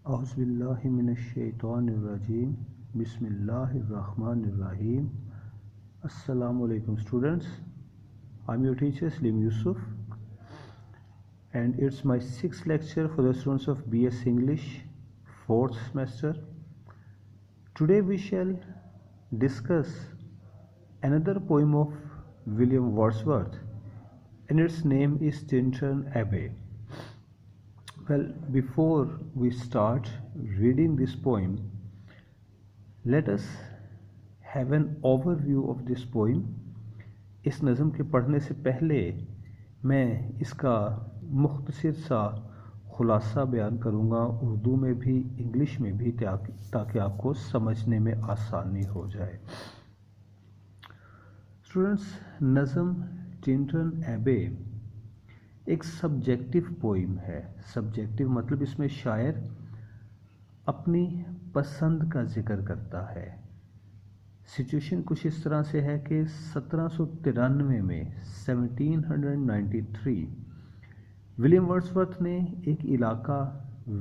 اعوذ باللہ من الشیطان الرجیم بسم اللہ الرحمن الرحیم. السلام علیکم students. I'm your teacher Slim Yusuf and it's my sixth lecture for the students of BS English 4th semester. Today we shall discuss another poem of William Wordsworth and its name is Tintern Abbey. Well, before we start reading this poem, let us have an overview of this poem. اس نظم کے پڑھنے سے پہلے میں اس کا مختصر سا خلاصہ بیان کروں گا اردو میں بھی انگلش میں بھی تاکہ آپ کو سمجھنے میں آسانی ہو جائے. اسٹوڈنٹس، نظم ٹنٹن ایبے ایک سبجیکٹو پوئم ہے. سبجیکٹو مطلب اس میں شاعر اپنی پسند کا ذکر کرتا ہے. سچویشن کچھ اس طرح سے ہے کہ 1793 میں 1793 ولیم ورڈسورتھ نے ایک علاقہ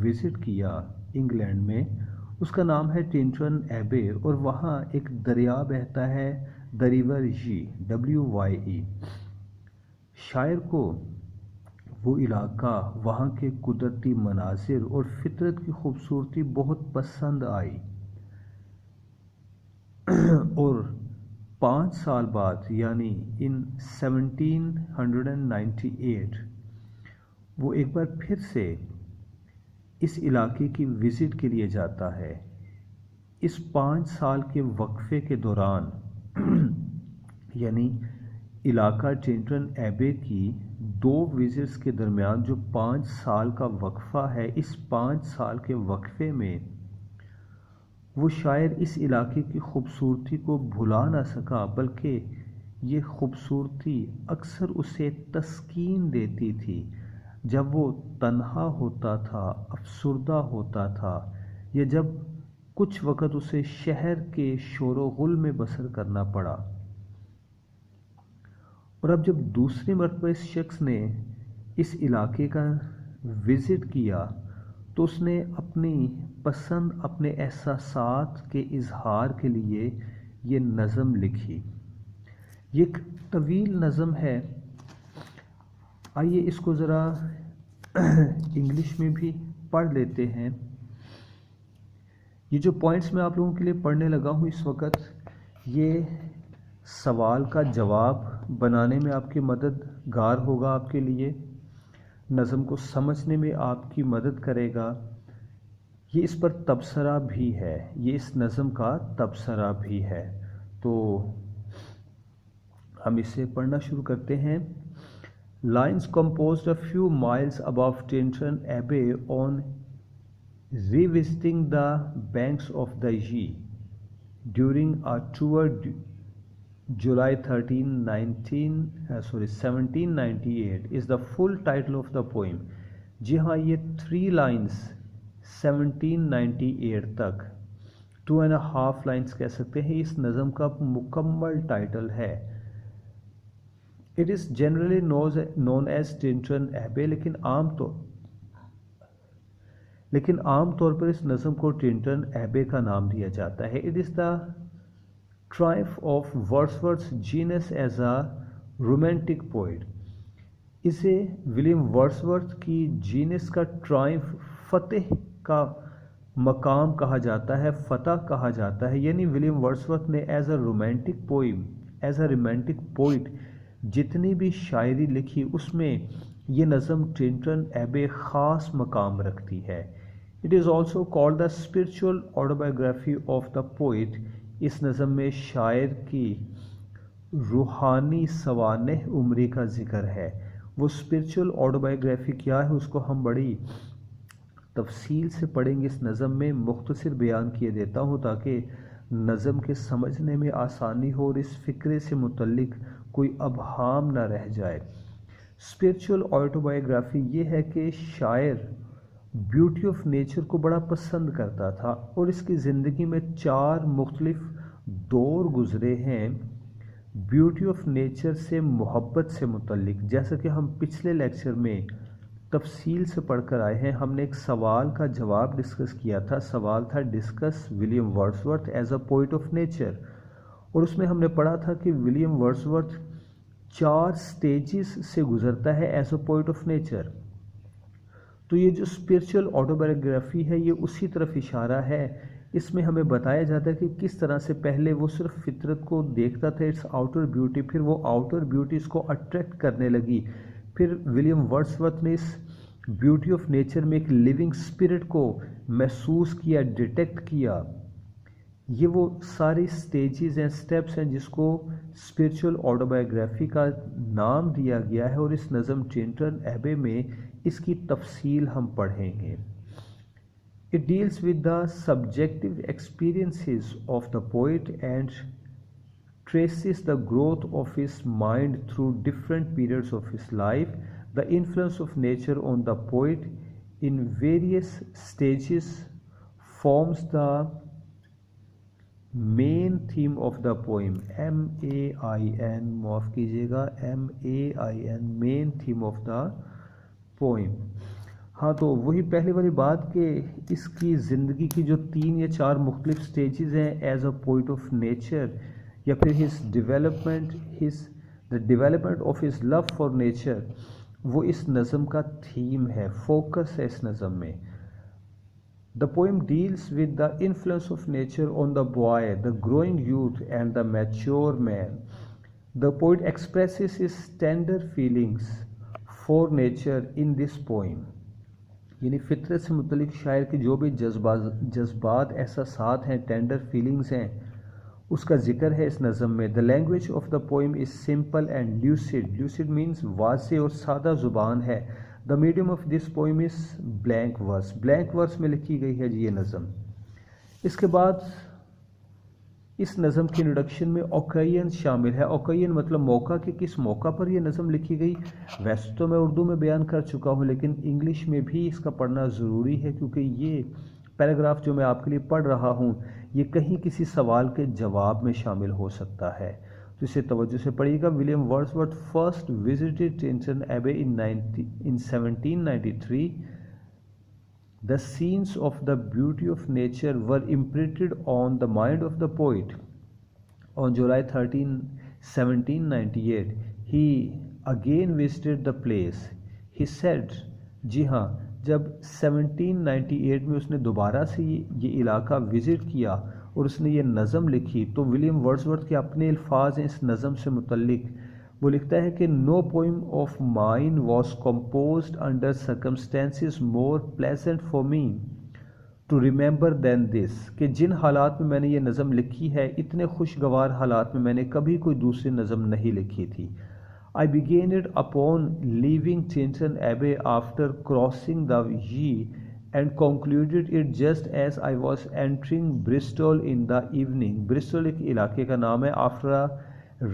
وزٹ کیا انگلینڈ میں. اس کا نام ہے ٹنٹن ایبے اور وہاں ایک دریا بہتا ہے دی ریور یی WYE. شاعر کو وہ علاقہ، وہاں کے قدرتی مناظر اور فطرت کی خوبصورتی بہت پسند آئی اور 5 سال بعد یعنی ان 1798 وہ ایک بار پھر سے اس علاقے کی وزٹ کے لیے جاتا ہے. اس 5 سال کے وقفے کے دوران یعنی علاقہ ٹنٹن ایبے کی 2 وزٹس کے درمیان جو 5 سال کا وقفہ ہے، اس 5 سال کے وقفے میں وہ شاعر اس علاقے کی خوبصورتی کو بھلا نہ سکا، بلکہ یہ خوبصورتی اکثر اسے تسکین دیتی تھی جب وہ تنہا ہوتا تھا، افسردہ ہوتا تھا، یا جب کچھ وقت اسے شہر کے شور و غل میں بسر کرنا پڑا. اور اب جب دوسری مرتبہ اس شخص نے اس علاقے کا وزٹ کیا تو اس نے اپنی پسند، اپنے احساسات کے اظہار کے لیے یہ نظم لکھی. یہ ایک طویل نظم ہے. آئیے اس کو ذرا انگلش میں بھی پڑھ لیتے ہیں. یہ جو پوائنٹس میں آپ لوگوں کے لیے پڑھنے لگا ہوں اس وقت، یہ سوال کا جواب بنانے میں آپ کی مددگار ہوگا، آپ کے لیے نظم کو سمجھنے میں آپ کی مدد کرے گا. یہ اس پر تبصرہ بھی ہے، یہ اس نظم کا تبصرہ بھی ہے. تو ہم اسے پڑھنا شروع کرتے ہیں. Lines composed a few miles above Tintern Abbey on revisiting the banks of the Yí during a tour July 1798 is the full title of the poem. جی ہاں، یہ 3 lines 1798 تک 2.5 lines کہہ سکتے ہیں، اس نظم کا مکمل ٹائٹل ہے. It is generally known as Tintern Abbey، لیکن عام طور پر اس نظم کو ٹنٹن ایبے کا نام دیا جاتا ہے. It is the triumph of Wordsworth's genius as a romantic poet. اسے ولیم ورڈسورتھ کی جینس کا ٹرائمف، فتح کا مقام کہا جاتا ہے، فتح کہا جاتا ہے. یعنی ولیم ورڈسورتھ نے ایز اے رومانٹک پوئٹ جتنی بھی شاعری لکھی اس میں یہ نظم ٹنٹن ایبے خاص مقام رکھتی ہے. It is also called the spiritual autobiography of the poet. اس نظم میں شاعر کی روحانی سوانح عمری کا ذکر ہے. وہ اسپرچول آٹوبایوگرافی کیا ہے اس کو ہم بڑی تفصیل سے پڑھیں گے. اس نظم میں مختصر بیان کیے دیتا ہوں تاکہ نظم کے سمجھنے میں آسانی ہو اور اس فکرے سے متعلق کوئی ابہام نہ رہ جائے. اسپرچول آٹوبایوگرافی یہ ہے کہ شاعر بیوٹی آف نیچر کو بڑا پسند کرتا تھا اور اس کی زندگی میں 4 مختلف دور گزرے ہیں بیوٹی آف نیچر سے محبت سے متعلق. جیسا کہ ہم پچھلے لیکچر میں تفصیل سے پڑھ کر آئے ہیں. ہم نے ایک سوال کا جواب ڈسکس کیا تھا. سوال تھا discuss William Wordsworth as a poet of nature, اور اس میں ہم نے پڑھا تھا کہ ولیم ورڈسورتھ 4 سٹیجز سے گزرتا ہے as a poet of nature. تو یہ جو اسپرچل آٹوبایوگرافی ہے یہ اسی طرف اشارہ ہے. اس میں ہمیں بتایا جاتا ہے کہ کس طرح سے پہلے وہ صرف فطرت کو دیکھتا تھا, اٹس آؤٹر بیوٹی, پھر وہ آؤٹر بیوٹی اس کو اٹریکٹ کرنے لگی. پھر ولیم ورڈسورتھ نے اس بیوٹی آف نیچر میں ایک لیونگ اسپرٹ کو محسوس کیا, ڈیٹیکٹ کیا. یہ وہ ساری سٹیجز ہیں, سٹیپس ہیں جس کو اسپرچل آٹوبایوگرافی کا نام دیا گیا ہے, اور اس نظم ٹینٹن ایبے میں اس کی تفصیل ہم پڑھیں گے. It deals with the subjective experiences of the poet and traces the growth of his mind through different periods of his life. The influence of nature on the poet in various stages forms the main theme of the poem. M-A-I-N, معاف کیجیے گا, M-A-I-N, main theme of the poem. ہاں, تو وہی پہلے والی بات کہ اس کی زندگی کی جو 3 یا 4 مختلف سٹیجز ہیں as a poet of nature, یا پھر his development, the development of his love for nature, وہ اس نظم کا تھیم ہے, فوکس ہے اس نظم میں. The poem deals with the influence of nature on the boy, the growing youth and the mature man. The poet expresses his tender feelings for nature in this poem. یعنی فطرت سے متعلق شاعر کی جو بھی جذبات, احساسات ہیں, ٹینڈر فیلنگز ہیں, اس کا ذکر ہے اس نظم میں. The language of the poem is simple and lucid. Lucid means واضح اور سادہ زبان ہے. The medium of this poem is blank verse. Blank verse میں لکھی گئی ہے یہ نظم. اس کے بعد اس نظم کی انٹروڈکشن میں اوکیین شامل ہے. اوکیین مطلب موقع, کہ کس موقع پر یہ نظم لکھی گئی. ویسے تو میں اردو میں بیان کر چکا ہوں, لیکن انگلش میں بھی اس کا پڑھنا ضروری ہے, کیونکہ یہ پیراگراف جو میں آپ کے لیے پڑھ رہا ہوں یہ کہیں کسی سوال کے جواب میں شامل ہو سکتا ہے, تو اسے توجہ سے پڑھیے گا. William Wordsworth first visited Tintern Abbey in 1793. The scenes of the beauty of nature were imprinted on the mind of the poet. On July 13, 1798, he again visited the place. He said, جی ہاں, جب 1798 میں اس نے دوبارہ سے یہ علاقہ visit کیا اور اس نے یہ نظم لکھی, تو ولیم ورڈسورتھ کے اپنے الفاظ ہیں اس نظم سے متعلق. وہ لکھتا ہے کہ no poem of mine was composed under circumstances more pleasant for me to remember than this, کہ جن حالات میں میں نے یہ نظم لکھی ہے اتنے خوشگوار حالات میں میں نے کبھی کوئی دوسری نظم نہیں لکھی تھی. I began it upon leaving Tintern Abbey after crossing the Yea and concluded it just as I was entering Bristol in the evening. Bristol ایک علاقے کا نام ہے. After a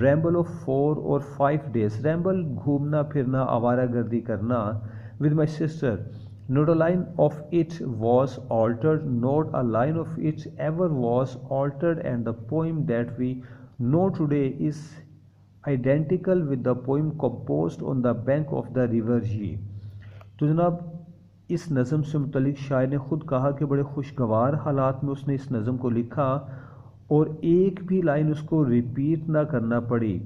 ramble of 4 or 5 days. ramble گھومنا پھرنا, آوارہ گردی کرنا. with my sister. Not a line of it was altered, not a line of it ever was altered, and the poem that we know today is identical with the poem composed on the bank of the river Yea. تو جناب اس نظم سے متعلق شاعر نے خود کہا کہ بڑے خوشگوار حالات میں اس نے اس نظم کو لکھا اور ایک بھی لائن اس کو ریپیٹ نہ کرنا پڑی.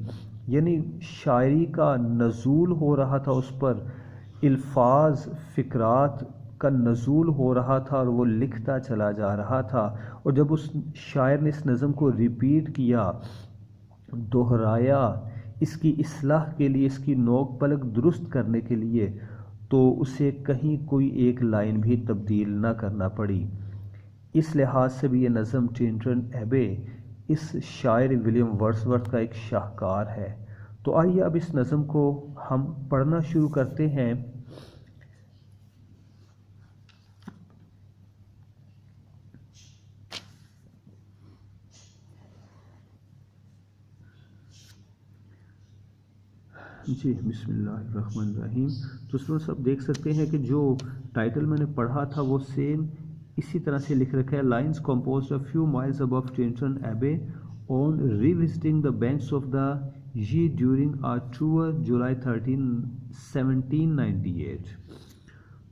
یعنی شاعری کا نزول ہو رہا تھا اس پر, الفاظ فکرات کا نزول ہو رہا تھا اور وہ لکھتا چلا جا رہا تھا. اور جب اس شاعر نے اس نظم کو ریپیٹ کیا, دہرایا, اس کی اصلاح کے لیے, اس کی نوک پلک درست کرنے کے لیے, تو اسے کہیں کوئی ایک لائن بھی تبدیل نہ کرنا پڑی. اس لحاظ سے بھی یہ نظم ٹینٹن ایبے اس شاعر ولیم ورڈسورتھ کا ایک شاہکار ہے. تو آئیے اب اس نظم کو ہم پڑھنا شروع کرتے ہیں. جی بسم اللہ الرحمن الرحیم. تو اسٹوڈنٹس اب دیکھ سکتے ہیں کہ جو ٹائٹل میں نے پڑھا تھا وہ سیم اسی طرح سے لکھ رکھا ہے. Lines composed a few miles above Tintern Abbey on revisiting the banks of the Yea during our tour July 13, 1798.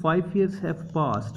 5 years have passed,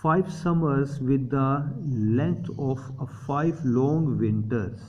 5 summers with the length of 5 long winters।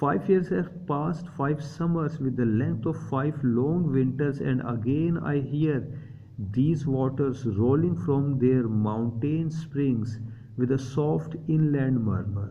5 years have passed, 5 summers with the length of 5 long winters, and again I hear these waters rolling from their mountain springs with a soft inland murmur।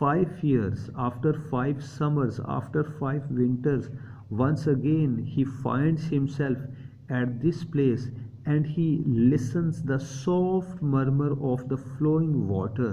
5 years, after 5 summers, after 5 winters, once again he finds himself at this place and he listens the soft murmur of the flowing water।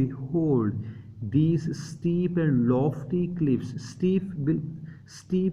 behold these steep and lofty cliffs, steep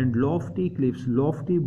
and lofty cliffs, lofty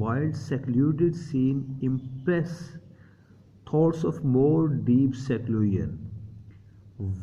wild secluded scene impress thoughts of more deep seclusion।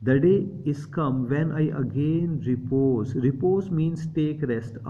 The day is come when I again repose। Repose means take rest,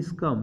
is come,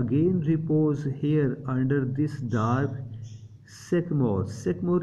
again repose here under this dark sycamore। sycamore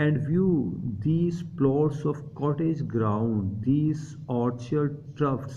and view these plots of cottage ground, these orchard troughs।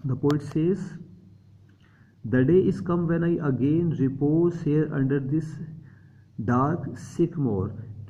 The poet says, the day is come when I again repose here under this dark sycamore,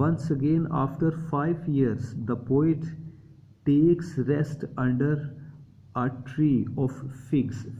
once again after 5 years the poet takes rest under a tree of figs।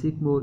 sycamore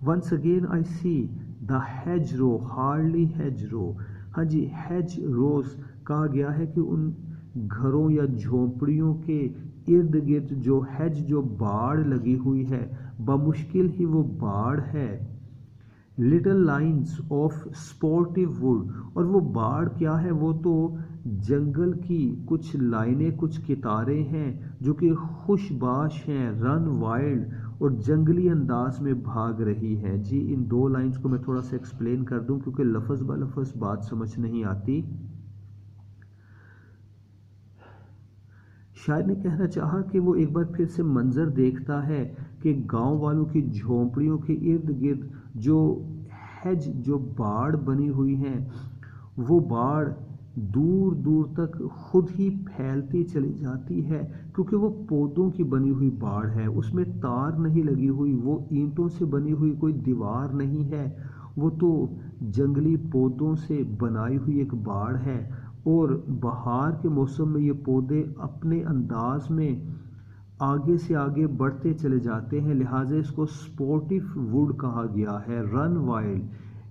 once again I see the hedgerow hardly hedgerow. ہاں جی hedge روز کہا گیا ہے کہ ان گھروں یا جھونپڑیوں کے ارد گرد جو ہیج جو باڑ لگی ہوئی ہے بمشکل ہی وہ باڑ ہے. Little lines of supportive would, اور وہ باڑ کیا ہے، وہ تو جنگل کی کچھ لائنیں کچھ کتاریں ہیں جو کہ خوش باش ہیں، رن وائلڈ اور جنگلی انداز میں بھاگ رہی ہے. جی ان دو لائنز کو میں تھوڑا سا ایکسپلین کر دوں کیونکہ لفظ بہ لفظ بات سمجھ نہیں آتی. شاعر نے کہنا چاہا کہ وہ ایک بار پھر سے منظر دیکھتا ہے کہ گاؤں والوں کی جھونپڑیوں کے ارد گرد جو ہیج جو باڑ بنی ہوئی ہیں وہ باڑ دور دور تک خود ہی پھیلتی چلی جاتی ہے کیونکہ وہ پودوں کی بنی ہوئی باڑ ہے، اس میں تار نہیں لگی ہوئی، وہ اینٹوں سے بنی ہوئی کوئی دیوار نہیں ہے، وہ تو جنگلی پودوں سے بنائی ہوئی ایک باڑ ہے. اور بہار کے موسم میں یہ پودے اپنے انداز میں آگے سے آگے بڑھتے چلے جاتے ہیں، لہٰذا اس کو سپورٹیو ووڈ کہا گیا ہے. رن وائلڈ،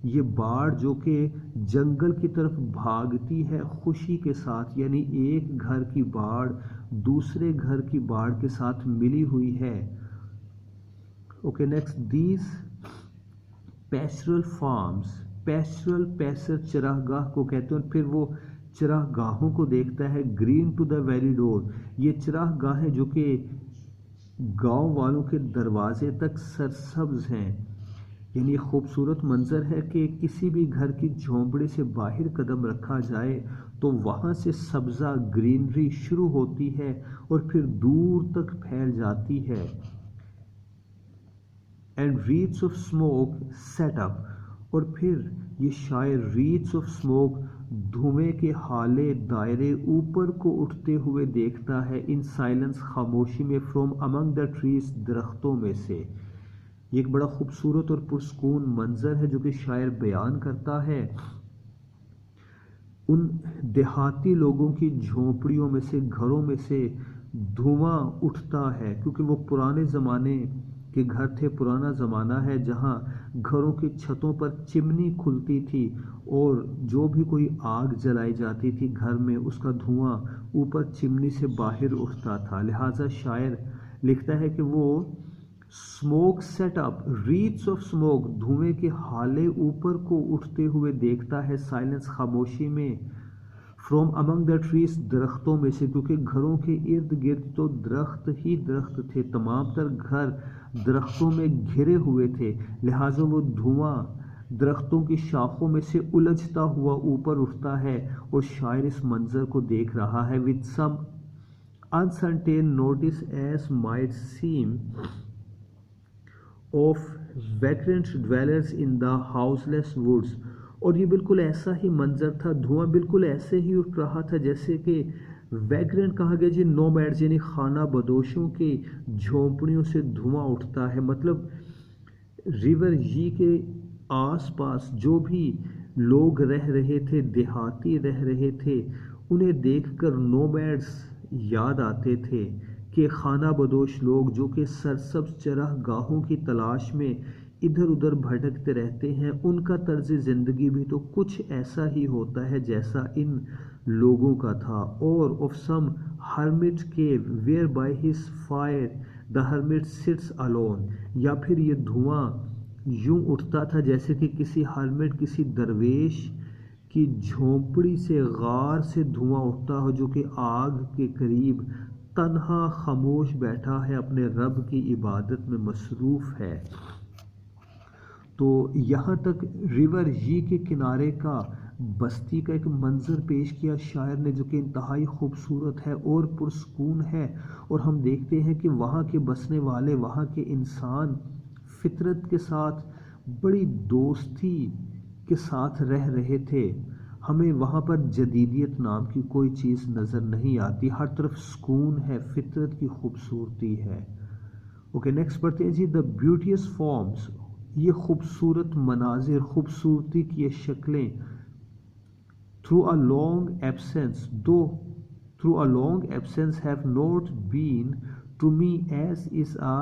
یہ باڑ جو کہ جنگل کی طرف بھاگتی ہے خوشی کے ساتھ، یعنی ایک گھر کی باڑ دوسرے گھر کی باڑ کے ساتھ ملی ہوئی ہے. Okay next, these pastoral farms, pastoral pasture چراہ گاہ کو کہتے ہیں، اور پھر وہ چراہ گاہوں کو دیکھتا ہے. گرین ٹو دا ویری ڈور، یہ چراہ گاہیں جو کہ گاؤں والوں کے دروازے تک سرسبز ہیں، یعنی خوبصورت منظر ہے کہ کسی بھی گھر کی جھونپڑی سے باہر قدم رکھا جائے تو وہاں سے سبزہ گرینری شروع ہوتی ہے اور پھر دور تک پھیل جاتی ہے. And wreaths of smoke sent up, اور پھر یہ شاعر ریٹس آف اسموک دھوئیں کے ہالے دائرے اوپر کو اٹھتے ہوئے دیکھتا ہے. ان سائلنس، خاموشی میں، فرام امنگ دا ٹریز، درختوں میں سے. یہ ایک بڑا خوبصورت اور پرسکون منظر ہے جو کہ شاعر بیان کرتا ہے. ان دیہاتی لوگوں کی جھونپڑیوں میں سے، گھروں میں سے دھواں اٹھتا ہے کیونکہ وہ پرانے زمانے کے گھر تھے. پرانا زمانہ ہے جہاں گھروں کی چھتوں پر چمنی کھلتی تھی اور جو بھی کوئی آگ جلائی جاتی تھی گھر میں اس کا دھواں اوپر چمنی سے باہر اٹھتا تھا. لہٰذا شاعر لکھتا ہے کہ وہ smoke sent up, wreaths of smoke, دھوئیں کے ہالے اوپر کو اٹھتے ہوئے دیکھتا ہے. سائلنس، خاموشی میں، فرام امنگ دا ٹریز، درختوں میں سے، کیونکہ گھروں کے ارد گرد تو درخت ہی درخت تھے، تمام تر گھر درختوں میں گھرے ہوئے تھے، لہٰذا وہ دھواں درختوں کی شاخوں میں سے الجھتا ہوا اوپر اٹھتا ہے اور شاعر اس منظر کو دیکھ رہا ہے. with some uncertain notice as might seem of vagrant dwellers in the houseless woods، اور یہ بالکل ایسا ہی منظر تھا، دھواں بالکل ایسے ہی اٹھ رہا تھا جیسے کہ ویگرنٹ کہا گیا جی نومیڈز یعنی خانہ بدوشوں کی جھونپڑیوں سے دھواں اٹھتا ہے. مطلب ریور جی کے آس پاس جو بھی لوگ رہ رہے تھے، دیہاتی رہ رہے تھے، انہیں دیکھ کر نومیڈز یاد آتے تھے کہ خانہ بدوش لوگ جو کہ سرسبز چراہ گاہوں کی تلاش میں ادھر ادھر بھٹکتے رہتے ہیں، ان کا طرز زندگی بھی تو کچھ ایسا ہی ہوتا ہے جیسا ان لوگوں کا تھا. اور of some hermit cave where by his fire the hermit sits alone, یا پھر یہ دھواں یوں اٹھتا تھا جیسے کہ کسی ہرمٹ، کسی درویش کی جھونپڑی سے، غار سے دھواں اٹھتا ہو جو کہ آگ کے قریب تنہا خاموش بیٹھا ہے، اپنے رب کی عبادت میں مصروف ہے. تو یہاں تک ریور جی کے کنارے کا بستی کا ایک منظر پیش کیا شاعر نے جو کہ انتہائی خوبصورت ہے اور پرسکون ہے. اور ہم دیکھتے ہیں کہ وہاں کے بسنے والے، وہاں کے انسان فطرت کے ساتھ بڑی دوستی کے ساتھ رہ رہے تھے. ہمیں وہاں پر جدیدیت نام کی کوئی چیز نظر نہیں آتی، ہر طرف سکون ہے، فطرت کی خوبصورتی ہے. اوکے نیکسٹ پڑھتے ہیں جی دا بیوٹیس فارمز، یہ خوبصورت مناظر، خوبصورتی کی یہ شکلیں. through a long absence have not been to me as is a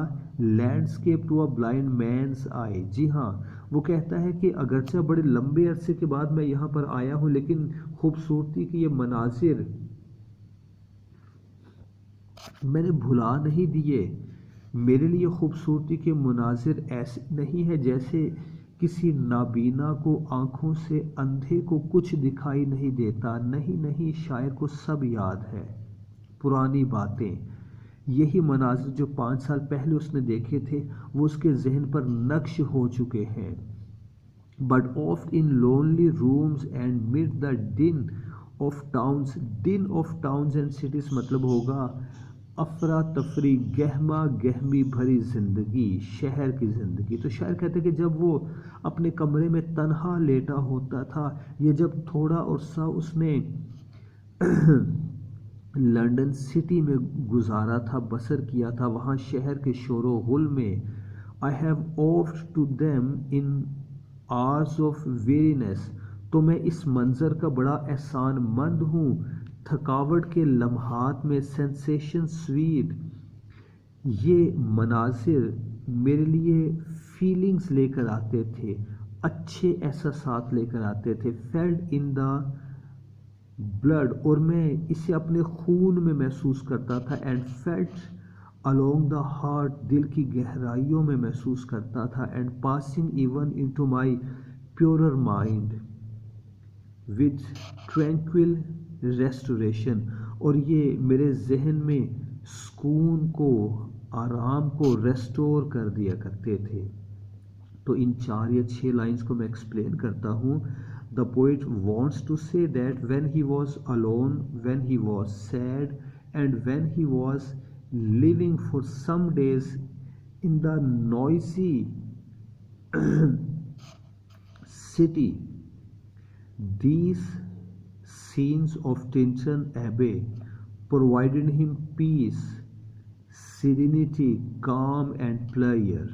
landscape to a blind man's eye. جی ہاں، وہ کہتا ہے کہ اگرچہ بڑے لمبے عرصے کے بعد میں یہاں پر آیا ہوں، لیکن خوبصورتی کے یہ مناظر میں نے بھلا نہیں دیے. میرے لیے خوبصورتی کے مناظر ایسے نہیں ہے جیسے کسی نابینا کو آنکھوں سے اندھے کو کچھ دکھائی نہیں دیتا. نہیں، شاعر کو سب یاد ہے، پرانی باتیں. یہی مناظر جو 5 سال پہلے اس نے دیکھے تھے وہ اس کے ذہن پر نقش ہو چکے ہیں. But oft in lonely rooms and mid the din of towns and cities مطلب ہوگا افراتفری، گہما گہمی بھری زندگی، شہر کی زندگی. تو شاعر کہتے ہیں کہ جب وہ اپنے کمرے میں تنہا لیٹا ہوتا تھا، یا جب تھوڑا عرصہ اس نے لنڈن سٹی میں گزارا تھا، بسر کیا تھا، وہاں شہر کے شور و غل میں I have oft to them in hours of weariness، تو میں اس منظر کا بڑا احسان مند ہوں تھکاوٹ کے لمحات میں. سینسیشن سویٹ، یہ مناظر میرے لیے فیلنگز لے کر آتے تھے، اچھے احساسات لے کر آتے تھے. فیلڈ ان دا بلڈ، اور میں اسے اپنے خون میں محسوس کرتا تھا. And felt along the heart، دل کی گہرائیوں میں محسوس کرتا تھا. And passing even into my purer mind with tranquil restoration، اور یہ میرے ذہن میں سکون کو، آرام کو ریسٹور کر دیا کرتے تھے. تو ان 4 یا 6 لائنز کو میں ایکسپلین کرتا ہوں. The poet wants to say that when he was alone, when he was sad, and when he was living for some days in the noisy city, these scenes of Tintern Abbey provided him peace, serenity, calm and pleasure.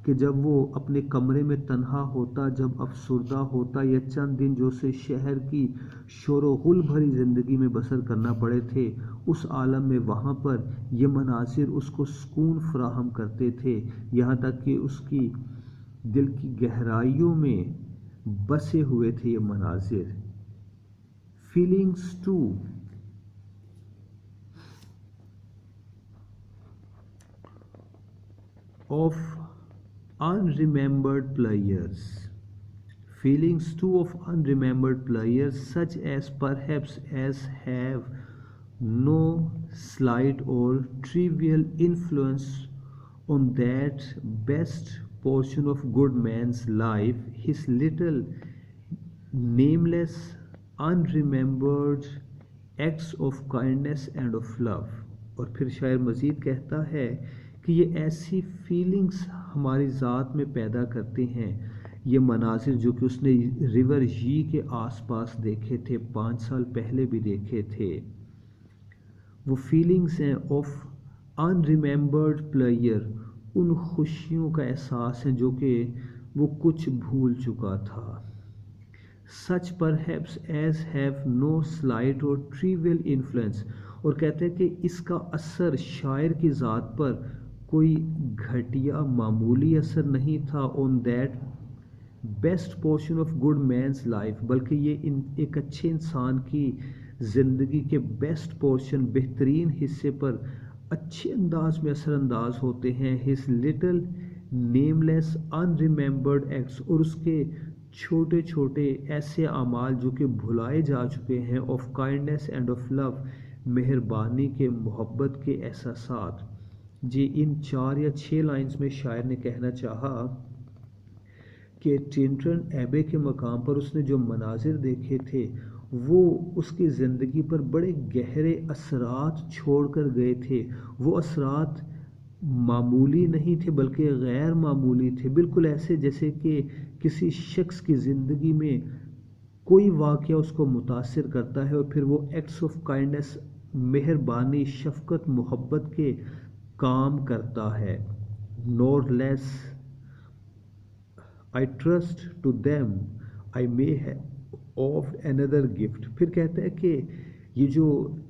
کہ جب وہ اپنے کمرے میں تنہا ہوتا، جب افسردہ ہوتا، یا چند دن جو اسے شہر کی شور و غل بھری زندگی میں بسر کرنا پڑے تھے، اس عالم میں وہاں پر یہ مناظر اس کو سکون فراہم کرتے تھے، یہاں تک کہ اس کی دل کی گہرائیوں میں بسے ہوئے تھے یہ مناظر. Feelings too of unremembered pleasures. Feelings too of unremembered pleasures, such as perhaps as have no slight or trivial influence on that best portion of good man's life, his little nameless unremembered acts of kindness and of love. اور پھر شاعر مزید کہتا ہے کہ یہ ایسی feelings ہماری ذات میں پیدا کرتے ہیں، یہ مناظر جو کہ اس نے ریور جی کے آس پاس دیکھے تھے، 5 سال پہلے بھی دیکھے تھے. وہ فیلنگز ہیں آف ان ریممبرڈ پلیئر، ان خوشیوں کا احساس ہے جو کہ وہ کچھ بھول چکا تھا. Such perhaps as have no slight or trivial influence, اور کہتے ہیں کہ اس کا اثر شاعر کی ذات پر کوئی گھٹیا معمولی اثر نہیں تھا. On that best portion of good means life, بلکہ یہ ایک اچھے انسان کی زندگی کے بیسٹ پورشن، بہترین حصے پر اچھے انداز میں اثر انداز ہوتے ہیں. ہز لٹل نیم لیس ان ریممبرڈ ایکٹس، اور اس کے چھوٹے چھوٹے ایسے اعمال جو کہ بھلائے جا چکے ہیں. Of kindness and of love, مہربانی کے، محبت کے احساسات. جی ان 4 یا 6 لائنز میں شاعر نے کہنا چاہا کہ ٹنٹن ایبے کے مقام پر اس نے جو مناظر دیکھے تھے وہ اس کی زندگی پر بڑے گہرے اثرات چھوڑ کر گئے تھے. وہ اثرات معمولی نہیں تھے بلکہ غیر معمولی تھے، بالکل ایسے جیسے کہ کسی شخص کی زندگی میں کوئی واقعہ اس کو متاثر کرتا ہے اور پھر وہ ایکٹس آف کائنڈنیس، مہربانی، شفقت، محبت کے کام کرتا ہے. نور لیس I trust to them I may have of another gift. پھر کہتا ہے کہ یہ جو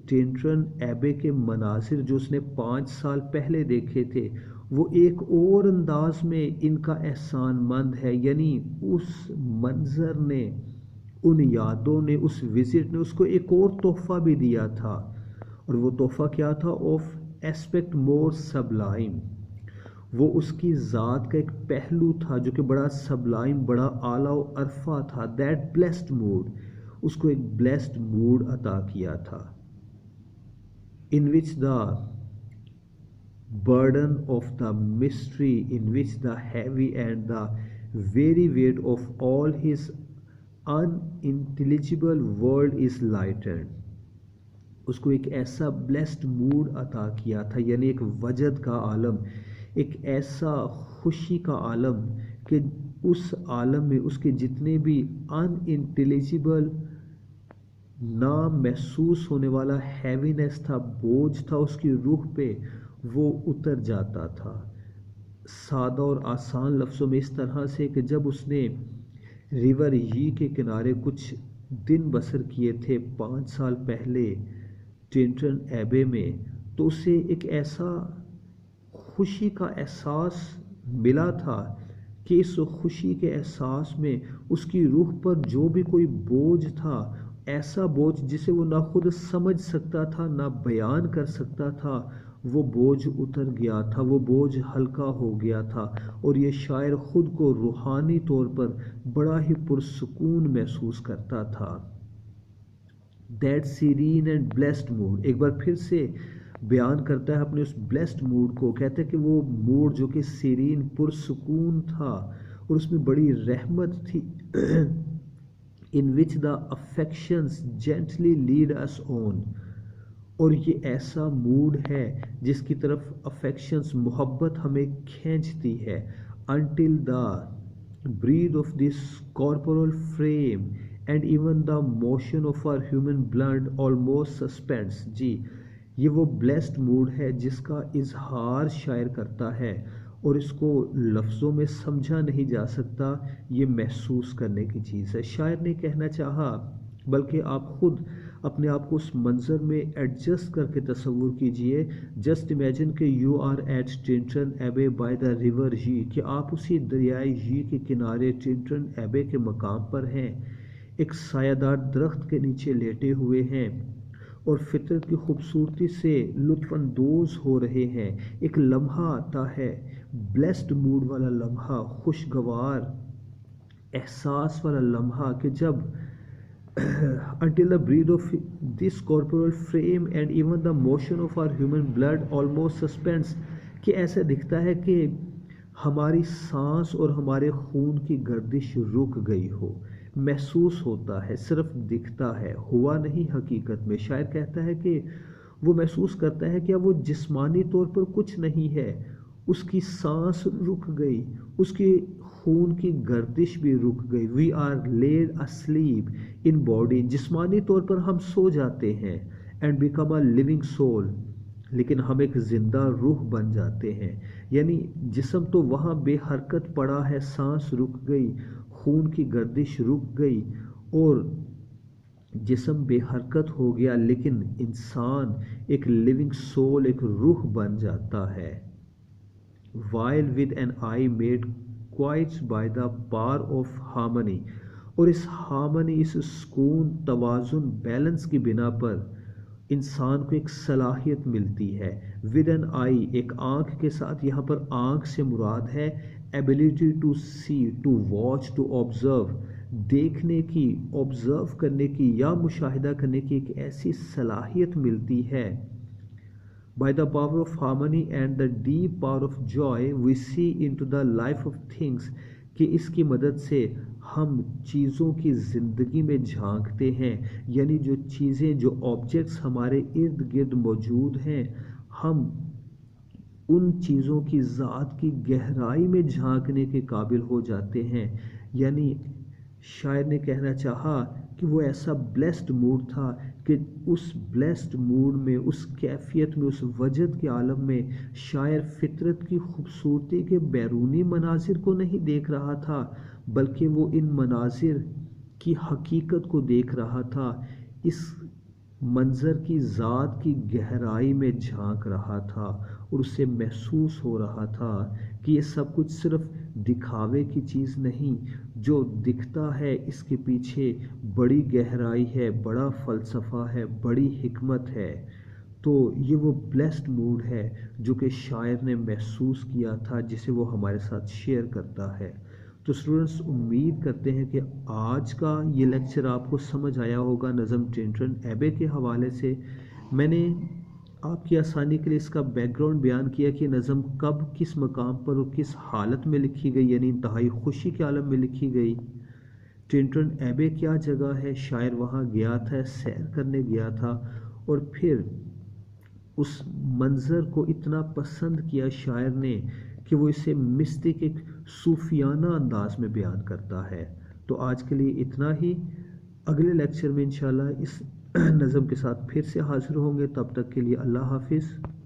ٹینٹرن ایبے کے مناظر جو اس نے 5 سال پہلے دیکھے تھے وہ ایک اور انداز میں ان کا احسان مند ہے، یعنی اس منظر نے، ان یادوں نے، اس وزٹ نے اس کو ایک اور تحفہ بھی دیا تھا، اور وہ تحفہ کیا تھا؟ آف ایسپیکٹ مور سبلائم، وہ اس کی ذات کا ایک پہلو تھا جو کہ بڑا سبلائم، بڑا اعلیٰ و عرفہ تھا. دیٹ بلیسڈ موڈ، اس کو ایک بلیسڈ موڈ عطا کیا تھا. in which the burden of the mystery, in which the heavy and the very weight of all his unintelligible world is lightened. اس کو ایک ایسا بلیسڈ موڈ عطا کیا تھا، یعنی ایک وجد کا عالم، ایک ایسا خوشی کا عالم کہ اس عالم میں اس کے جتنے بھی ان انٹیلیجیبل، نا محسوس ہونے والا ہیوینس تھا، بوجھ تھا اس کی روح پہ، وہ اتر جاتا تھا. سادہ اور آسان لفظوں میں اس طرح سے کہ جب اس نے ریور یی کے کنارے کچھ دن بسر کیے تھے 5 سال پہلے ٹینٹرن ایبے میں، تو اسے ایک ایسا خوشی کا احساس ملا تھا کہ اس خوشی کے احساس میں اس کی روح پر جو بھی کوئی بوجھ تھا، ایسا بوجھ جسے وہ نہ خود سمجھ سکتا تھا نہ بیان کر سکتا تھا، وہ بوجھ اتر گیا تھا، وہ بوجھ ہلکا ہو گیا تھا، اور یہ شاعر خود کو روحانی طور پر بڑا ہی پرسکون محسوس کرتا تھا. That serene and blessed mood, ایک بار پھر سے بیان کرتا ہے اپنے اس بلیسڈ موڈ کو، کہتا ہے کہ وہ موڈ جو کہ سیرین پرسکون تھا اور اس میں بڑی رحمت تھی. in which the affections gently lead us on، اور یہ ایسا موڈ ہے جس کی طرف افیکشنز، محبت ہمیں کھینچتی ہے. until the breath of this corporal frame and even the motion of our human blood almost suspends. جی یہ وہ بلیسڈ موڈ ہے جس کا اظہار شاعر کرتا ہے اور اس کو لفظوں میں سمجھا نہیں جا سکتا، یہ محسوس کرنے کی چیز ہے. شاعر نے کہنا چاہا، بلکہ آپ خود اپنے آپ کو اس منظر میں ایڈجسٹ کر کے تصور کیجئے. جسٹ امیجن کہ you are at Tintern Abbey by the river Wye, کہ آپ اسی دریائے یی کے کنارے ٹینٹرن ایبے کے مقام پر ہیں، ایک سایہ دار درخت کے نیچے لیٹے ہوئے ہیں اور فطرت کی خوبصورتی سے لطف اندوز ہو رہے ہیں. ایک لمحہ آتا ہے، بلیسڈ موڈ والا لمحہ، خوشگوار احساس والا لمحہ، کہ جب until the breath of this corporal frame and even the motion of our human blood almost suspends، کہ ایسا دکھتا ہے کہ ہماری سانس اور ہمارے خون کی گردش رک گئی ہو. محسوس ہوتا ہے، صرف دکھتا ہے، ہوا نہیں حقیقت میں. شاعر کہتا ہے کہ وہ محسوس کرتا ہے کہ اب وہ جسمانی طور پر کچھ نہیں ہے، اس کی سانس رک گئی، اس کی خون کی گردش بھی رک گئی. We are laid asleep in body، جسمانی طور پر ہم سو جاتے ہیں. And become a living soul, لیکن ہم ایک زندہ روح بن جاتے ہیں. یعنی جسم تو وہاں بے حرکت پڑا ہے، سانس رک گئی، خون کی گردش رک گئی اور جسم بے حرکت ہو گیا، لیکن انسان ایک لیونگ سول، ایک روح بن جاتا ہے. while with an eye made quiet by the power of harmony، اور اس ہارمنی، اس سکون، توازن، بیلنس کی بنا پر انسان کو ایک صلاحیت ملتی ہے. ود این آئی، ایک آنکھ کے ساتھ، یہاں پر آنکھ سے مراد ہے ability to see, to watch, to observe, دیکھنے کی، آبزرو کرنے کی یا مشاہدہ کرنے کی ایک ایسی صلاحیت ملتی ہے. By the power of harmony and the deep power of joy we see into the life of things، کہ اس کی مدد سے ہم چیزوں کی زندگی میں جھانکتے ہیں. یعنی جو چیزیں، جو آبجیکٹس ہمارے ارد گرد موجود ہیں، ہم ان چیزوں کی ذات کی گہرائی میں جھانکنے کے قابل ہو جاتے ہیں. یعنی شاعر نے کہنا چاہا کہ وہ ایسا بلیسڈ موڈ تھا کہ اس بلیسڈ موڈ میں، اس کیفیت میں، اس وجد کے عالم میں شاعر فطرت کی خوبصورتی کے بیرونی مناظر کو نہیں دیکھ رہا تھا، بلکہ وہ ان مناظر کی حقیقت کو دیکھ رہا تھا. اس منظر کی ذات کی گہرائی میں جھانک رہا تھا اور اسے محسوس ہو رہا تھا کہ یہ سب کچھ صرف دکھاوے کی چیز نہیں، جو دکھتا ہے اس کے پیچھے بڑی گہرائی ہے، بڑا فلسفہ ہے، بڑی حکمت ہے۔ تو یہ وہ بلیسڈ موڈ ہے جو کہ شاعر نے محسوس کیا تھا، جسے وہ ہمارے ساتھ شیئر کرتا ہے۔ تو اسٹوڈنٹس، امید کرتے ہیں کہ آج کا یہ لیکچر آپ کو سمجھ آیا ہوگا نظم ٹنٹن ایبے کے حوالے سے۔ میں نے آپ کی آسانی کے لیے اس کا بیک گراؤنڈ بیان کیا کہ نظم کب، کس مقام پر اور کس حالت میں لکھی گئی، یعنی انتہائی خوشی کے عالم میں لکھی گئی۔ ٹنٹن ایبے کیا جگہ ہے، شاعر وہاں گیا تھا، سیر کرنے گیا تھا، اور پھر اس منظر کو اتنا پسند کیا شاعر نے کہ وہ اسے مسٹک ایک صوفیانہ انداز میں بیان کرتا ہے۔ تو آج کے لیے اتنا ہی، اگلے لیکچر میں انشاءاللہ اس نظم کے ساتھ پھر سے حاضر ہوں گے، تب تک کے لیے اللہ حافظ۔